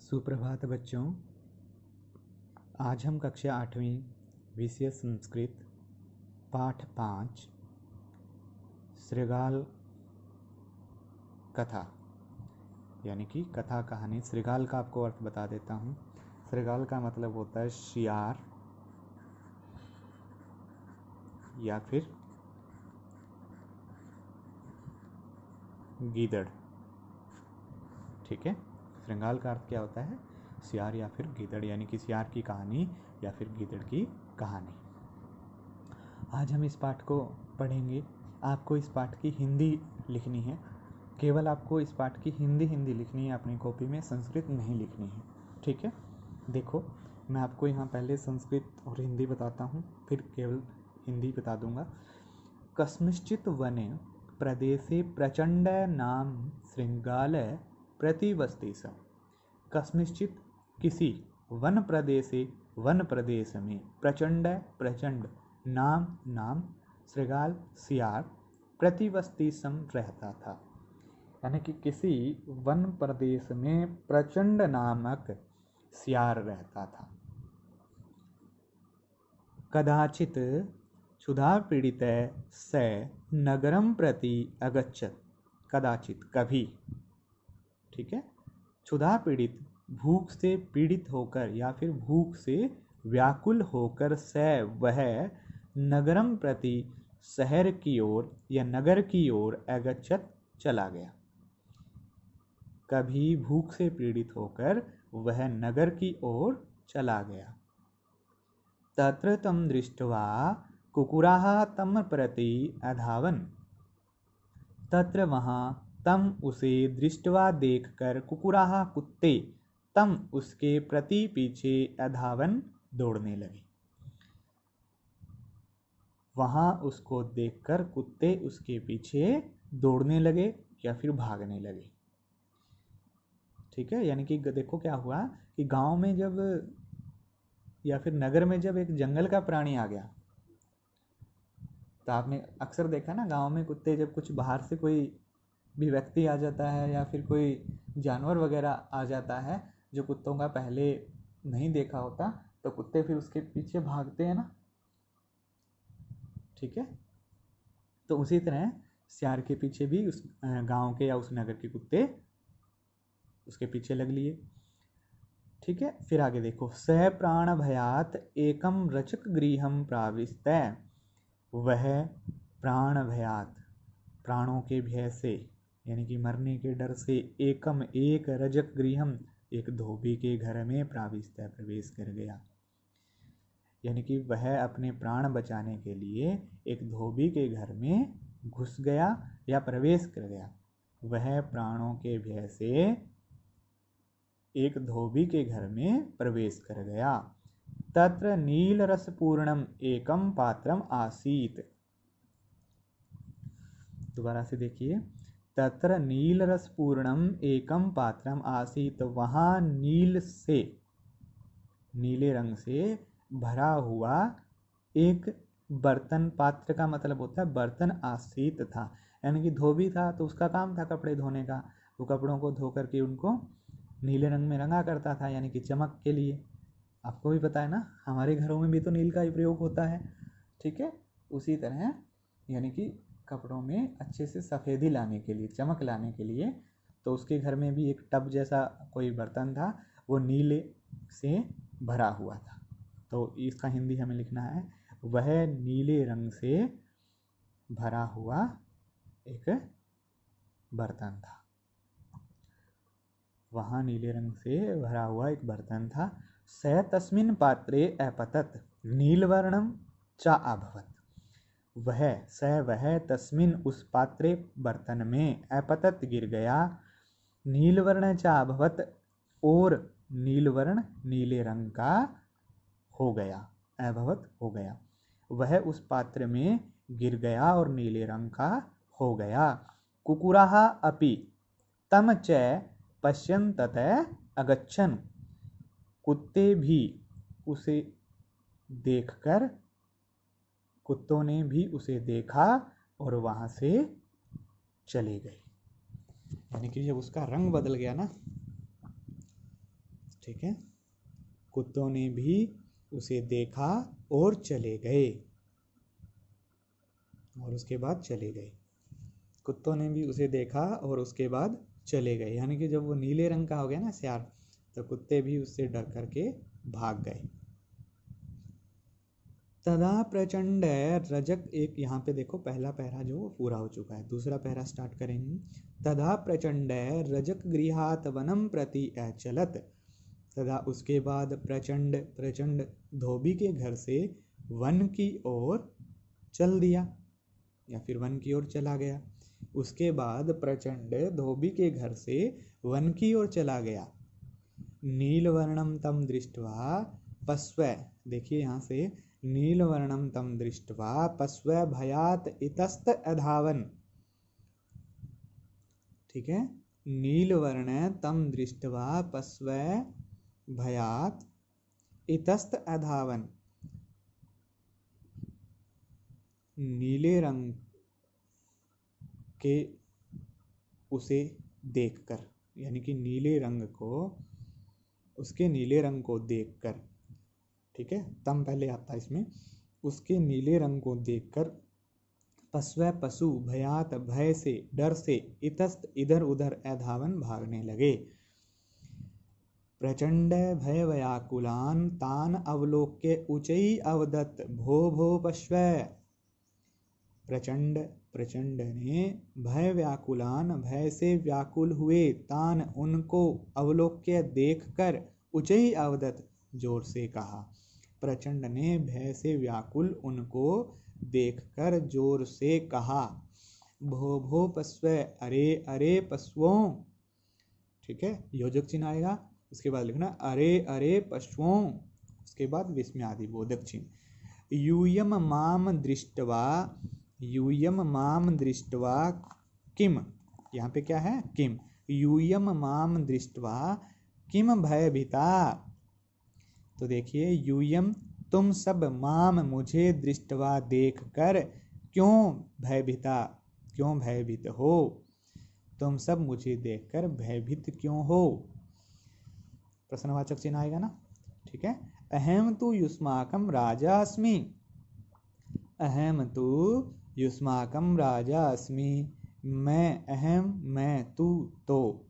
सुप्रभात बच्चों। आज हम कक्षा 8वीं विषय संस्कृत पाठ 5 श्रृगाल कथा यानी कि कथा कहानी। श्रृगाल का आपको अर्थ बता देता हूँ। श्रृगाल का मतलब होता है शियार या फिर गीदड़। ठीक है, श्रृगाल का अर्थ क्या होता है? सियार या फिर गीदड़, यानी कि सियार की कहानी या फिर गीदड़ की कहानी। आज हम इस पाठ को पढ़ेंगे। आपको इस पाठ की हिंदी लिखनी है। केवल आपको इस पाठ की हिंदी लिखनी है अपनी कॉपी में, संस्कृत नहीं लिखनी है। ठीक है, देखो मैं आपको यहाँ पहले संस्कृत और हिंदी बताता हूँ, फिर केवल हिंदी बता दूंगा। कस्मिंश्चित् वने प्रदेशे प्रचंड नाम श्रृगाल प्रतिवसति स। कस्मिंश्चित् किसी वन प्रदेश में प्रचंड नाम श्रृगाल सियार प्रतिवसति सम रहता था। यानी कि किसी वन प्रदेश में प्रचंड नामक सियार रहता था। कदाचित क्षुधा पीड़ित स नगरम प्रति अगच्छत्। कदाचित कभी, ठीक है, क्षुधा पीड़ित भूख से पीड़ित होकर या फिर भूख से व्याकुल होकर वह नगरम प्रति शहर की ओर या नगर की ओर अगच्छत् चला गया। कभी भूख से पीड़ित होकर वह नगर की ओर चला गया। तत्र तं दृष्ट्वा कुकुराः तं प्रति अधावन्। तत्र वहाँ तम उसे दृष्ट्वा देखकर कुकुराः कुत्ते तम उसके प्रति पीछे अधावन दौड़ने लगे। वहाँ उसको देखकर कुत्ते उसके पीछे दौड़ने लगे या फिर भागने लगे। ठीक है, यानी कि देखो क्या हुआ कि गांव में जब या फिर नगर में जब एक जंगल का प्राणी आ गया, तो आपने अक्सर देखा ना, गांव में कुत्ते जब कुछ बाहर से कोई भी व्यक्ति आ जाता है या फिर कोई जानवर वगैरह आ जाता है जो कुत्तों का पहले नहीं देखा होता, तो कुत्ते फिर उसके पीछे भागते हैं ना। ठीक है, तो उसी तरह सियार के पीछे भी उस गांव के या उस नगर के कुत्ते उसके पीछे लग लिए। ठीक है, फिर आगे देखो। स प्राण भयात एकम रचक गृहम प्राविष्ट। वह प्राण भयात, प्राणों के भय से यानी कि मरने के डर से, एक रजक गृहम, एक धोबी के घर में प्राविष्ट, प्रवेश कर गया। यानी कि वह अपने प्राण बचाने के लिए एक धोबी के घर में घुस गया या प्रवेश कर गया। वह प्राणों के भय से एक धोबी के घर में प्रवेश कर गया। तत्र नील रस पूर्णम एकम पात्रम आसीत। दोबारा से देखिए। तत्र नील रस पूर्णम एकम पात्रम आसीत। वहाँ नीले रंग से भरा हुआ एक बर्तन, पात्र का मतलब होता है बर्तन, आसीत था। यानी कि धोबी था तो उसका काम था कपड़े धोने का। वो कपड़ों को धो करके उनको नीले रंग में रंगा करता था, यानी कि चमक के लिए। आपको भी पता है ना, हमारे घरों में भी तो नील का ही प्रयोग होता है। ठीक है, उसी तरह यानी कि कपड़ों में अच्छे से सफ़ेदी लाने के लिए, चमक लाने के लिए, तो उसके घर में भी एक टब जैसा कोई बर्तन था, वो नीले से भरा हुआ था। तो इसका हिंदी हमें लिखना है, वह नीले रंग से भरा हुआ एक बर्तन था। वहाँ नीले रंग से भरा हुआ एक बर्तन था। स तस्मिन् पात्रे अपतत नीलवर्णम च अभवत। वह तस्मिन् उस पात्रे बर्तन में अपतत गिर गया, नीलवर्ण च अभवत और नीलवर्ण नीले रंग का हो गया, अभवत हो गया। वह उस पात्र में गिर गया और नीले रंग का हो गया। कुकुराः अपि तम च पश्यन्तत अगच्छन्। कुत्ते भी उसे देखकर, कुत्तों ने भी उसे देखा और वहाँ से चले गए। यानी कि जब उसका रंग बदल गया ना, ठीक है। कुत्तों ने भी उसे देखा और चले गए, और उसके बाद चले गए। कुत्तों ने भी उसे देखा और उसके बाद चले गए, यानी कि जब वो नीले रंग का हो गया ना सियार, तो कुत्ते भी उससे डर करके भाग गए। तदा प्रचंड रजक, एक यहाँ पे देखो पहला पैरा जो वो पूरा हो चुका है, दूसरा पैरा स्टार्ट करेंगे। तदा प्रचंड रजक गृहात वनम प्रति अचलत। तदा उसके बाद प्रचंड, प्रचंड धोबी के घर से वन की ओर चल दिया, या फिर वन की ओर चला गया। उसके बाद प्रचंड धोबी के घर से वन की ओर चला गया। नीलवर्णम तम दृष्ट्वा पश्व, देखिए यहाँ से नीलवर्णम तम दृष्ट्वा पश्व भयात इतस्त अधावन। ठीक है, नीलवर्ण तम दृष्ट्वा पश्व भयात इतस्त अधावन। नीले रंग के उसे देखकर, यानी कि नीले रंग को, उसके नीले रंग को देखकर, ठीक है, तम पहले आता है इसमें, उसके नीले रंग को देखकर पश्व पशु भयात भय से, डर से, इतस्त इधर उधर अधावन भागने लगे। प्रचंड भय व्याकुलान तान अवलोक्य उचई अवदत्त भो भो पश्व। प्रचंड, प्रचंड ने भय व्याकुलान, भय से व्याकुल हुए, तान उनको, अवलोक्य देखकर, उचई अवदत्त जोर से कहा। प्रचंड ने भय से व्याकुल उनको देखकर जोर से कहा, भो भो पश्व, अरे अरे पशुओं। ठीक है, योजक चिन्ह आएगा, उसके बाद लिखना अरे अरे पशुओं, उसके बाद विस्मयादि बोधक चिन्ह। यूयम माम दृष्ट्वा, यूयम माम दृष्ट्वा किम, यहाँ पे क्या है किम, यूयम माम दृष्ट्वा किम भयभीता। तो देखिए यूयम तुम सब, माम मुझे, दृष्ट्वा देखकर, क्यों भयभीता, क्यों भयभीत हो, तुम सब मुझे देखकर भयभीत क्यों हो। प्रश्नवाचक चिन्ह आएगा ना। ठीक है, अहम तु युष्माकम राजा अस्मि, अहम तु युष्माकम राजा अस्मि, मैं अहम, मैं तू तो,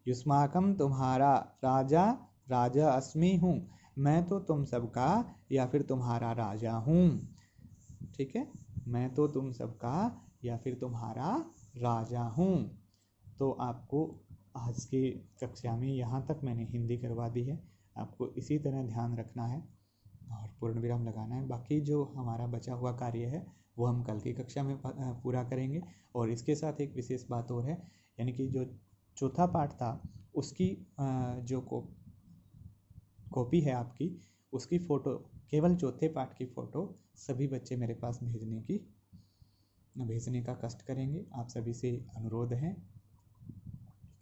युष्माकम तुम्हारा, राजा राजा अस्मि हूँ, मैं तो तुम सबका या फिर तुम्हारा राजा हूँ। ठीक है, मैं तो तुम सबका या फिर तुम्हारा राजा हूँ। तो आपको आज की कक्षा में यहाँ तक मैंने हिंदी करवा दी है, आपको इसी तरह ध्यान रखना है और पूर्ण विराम लगाना है। बाकी जो हमारा बचा हुआ कार्य है वो हम कल की कक्षा में पूरा करेंगे। और इसके साथ एक विशेष बात और है, यानी कि जो चौथा पाठ था उसकी जो कॉपी है आपकी, उसकी फ़ोटो, केवल चौथे पाठ की फ़ोटो सभी बच्चे मेरे पास भेजने का कष्ट करेंगे। आप सभी से अनुरोध है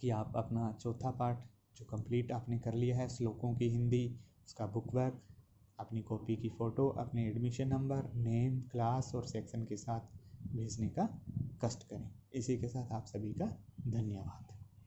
कि आप अपना चौथा पाठ जो कंप्लीट आपने कर लिया है, श्लोकों की हिंदी, उसका बुक वर्क, अपनी कॉपी की फ़ोटो, अपने एडमिशन नंबर, नेम, क्लास और सेक्शन के साथ भेजने का कष्ट करें। इसी के साथ आप सभी का धन्यवाद।